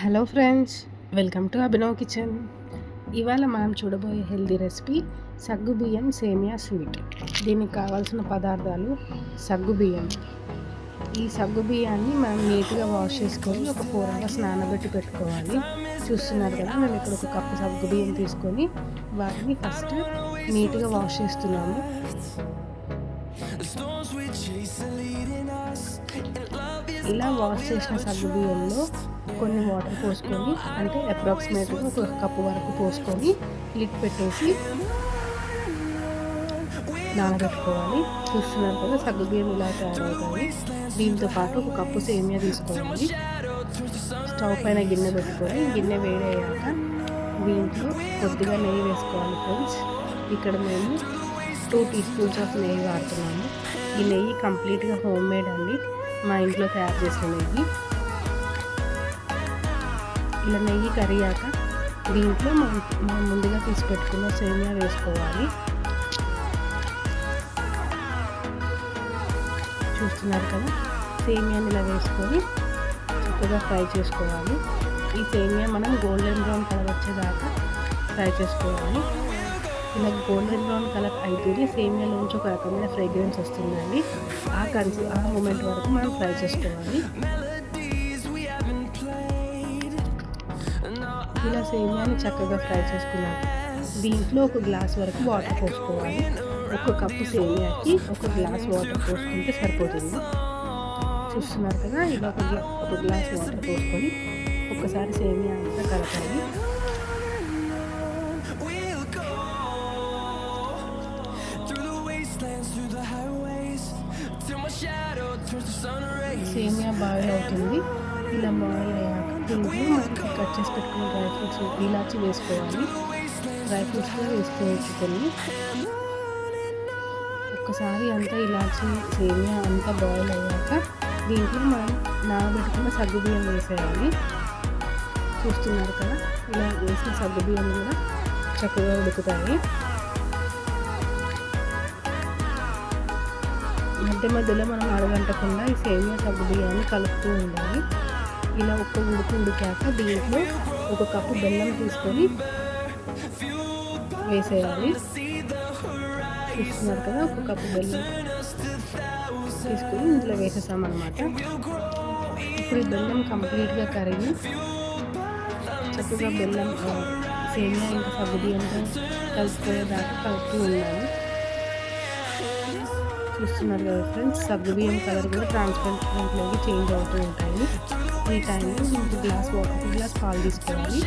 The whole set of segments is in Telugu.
Hello friends, welcome to Abhinav kitchen. ఇవాళ మనం చూడబోయే హెల్దీ రెసిపీ సగ్గుబియ్యం సేమియా స్వీట్. దీనికి కావాల్సిన పదార్థాలు సగ్గుబియ్యం. ఈ సగ్గుబియ్యాన్ని మనం నీట్గా వాష్ చేసుకొని ఒక 4 hours నానబెట్టి పెట్టుకోవాలి. చూస్తున్నారు కదా, మేము ఇక్కడ ఒక కప్పు సగ్గుబియ్యం తీసుకొని వాటిని ఫస్ట్ నీట్గా వాష్ చేస్తున్నాము. ఇలా వాష్ చేసిన సగ్గుబియ్యంలో కొన్ని వాటర్ పోసుకొని, అంటే అప్రాక్సిమేట్గా ఒక కప్పు వరకు పోసుకొని లిడ్ పెట్టేసి నానబెట్టుకోవాలి. చూస్తున్నారు కదా, సగ్గుబియ్యం ఇలా తయారవుతాయి. దీంతో పాటు ఒక కప్పు సేమియా తీసుకోవాలి. స్టవ్ పైన గిన్నె పెట్టుకొని గిన్నె వేడయ్యాక దీంట్లో కొద్దిగా నెయ్యి వేసుకోవాలి ఫ్రెండ్స్. ఇక్కడ మేము 2 teaspoons ఆఫ్ నెయ్యి వాడుతున్నాము. ఈ నెయ్యి కంప్లీట్గా హోమ్ మేడ్ అండి, మా ఇంట్లో తయారు చేసిన నెయ్యి. ఇలా నెయ్యి కరిగాక దీంట్లో మనం ముందుగా తీసి పెట్టుకున్న సేమియా వేసుకోవాలి. చూస్తున్నారు కదా, సేమియాని ఇలా వేసుకొని చక్కగా ఫ్రై చేసుకోవాలి. ఈ సేమియా మనం గోల్డెన్ బ్రౌన్ కలర్ వచ్చేదాకా ఫ్రై చేసుకోవాలి. ఇలా గోల్డెన్ బ్రౌన్ కలర్ అయితేనే సేమియాలోంచి ఒక రకమైన ఫ్రేగ్రెన్స్ వస్తుందండి. ఆ మూమెంట్ వరకు మనం ఫ్రై చేసుకోవాలి. ఇలా సేమియాని చక్కగా ఫ్రై చేసుకున్నాక దీంట్లో ఒక గ్లాస్ వరకు వాటర్ పోసుకోవాలి. ఒక కప్పు సేమియాకి ఒక గ్లాస్ వాటర్ పోసుకుంటే సరిపోతుంది. చూస్తున్నారు కదా, ఇలా ఒక గ్లాస్ వాటర్ పోసుకొని ఒక్కసారి సేమియా అంతా కలపాలి. సేమియా బాయిల్ అవుతుంది. ఇలా బాయిల్ అయ్యాక దీంట్లో మనకి కట్ చేసి పెట్టుకున్న డ్రై ఫ్రూట్స్, ఇలాచి వేసుకోవాలి. డ్రై ఫ్రూట్స్ కూడా వేసుకోవచ్చు కొన్ని. ఒక్కసారి అంతా ఇలాచి సేమియా అంతా బాయిల్ అయ్యాక దీంట్లో మనం నానబెట్టుకున్న సగ్గుబియ్యం వేసేయాలి. చూస్తున్నారు కదా, ఇలా వేసిన సగ్గుబియ్యం కూడా చక్కగా ఉడుకుతాయి. మధ్య మధ్యలో మనం అడగంటకుండా ఈ సేమియా సగ్గుబియ్యాన్ని కలుపుతూ ఉండాలి. ఇలా ఒక్క ఉడికాక దీంట్లో ఒక కప్పు బెల్లం తీసుకొని వేసేయాలి. చూస్తున్నారు కదా, ఒక కప్పు బెల్లం తీసుకొని ఇందులో వేసేసామన్నమాట. ఇప్పుడు ఈ బెల్లం కంప్లీట్గా కరిగి చక్కగా బెల్లం సేమియా ఇంకా సగ్గుబియ్యంతో కలిసిపోయేదాకా కలుపుతూ ఉండాలి. చూస్తున్నారు కదా ఫ్రెండ్స్, సగ్గుబియ్యం కలర్ కూడా ట్రాన్స్పరెంట్లోకి చేంజ్ అవుతూ ఉంటాయి. ఈ టైంలో ఇంకో గ్లాస్ పాలు తీసుకోవాలి.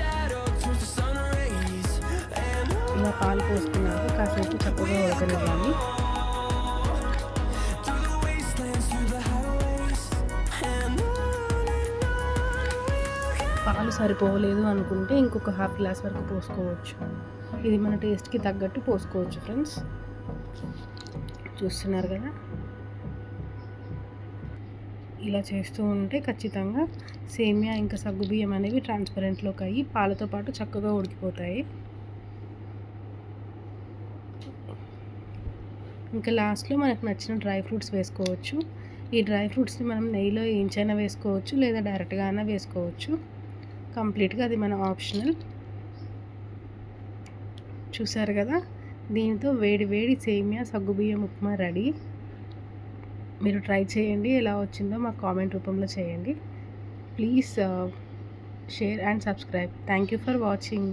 ఇలా పాలు పోసుకున్నాక కాసేపు చక్కగా ఉడకనివ్వాలి. పాలు సరిపోలేదు అనుకుంటే ఇంకొక ½ గ్లాస్ వరకు పోసుకోవచ్చు. ఇది మన టేస్ట్కి తగ్గట్టు పోసుకోవచ్చు ఫ్రెండ్స్. చూస్తున్నారు కదా, ఇలా చేస్తూ ఉంటే ఖచ్చితంగా సేమియా ఇంకా సగ్గుబియ్యం అనేవి ట్రాన్స్పరెంట్లోకి అయ్యి పాలతో పాటు చక్కగా ఉడికిపోతాయి. ఇంకా లాస్ట్లో మనకు నచ్చిన డ్రై ఫ్రూట్స్ వేసుకోవచ్చు. ఈ డ్రై ఫ్రూట్స్ని మనం నెయ్యిలో వేయించైనా వేసుకోవచ్చు, లేదా డైరెక్ట్గా అయినా వేసుకోవచ్చు. కంప్లీట్గా అది మన ఆప్షనల్. చూసారు కదా, దీంతో వేడి వేడి సేమియా సగ్గుబియ్యం ఉప్మా రెడీ. మీరు ట్రై చేయండి, ఎలా వచ్చిందో మాకు కామెంట్ రూపంలో చేయండి. Please share and subscribe. Thank you for watching.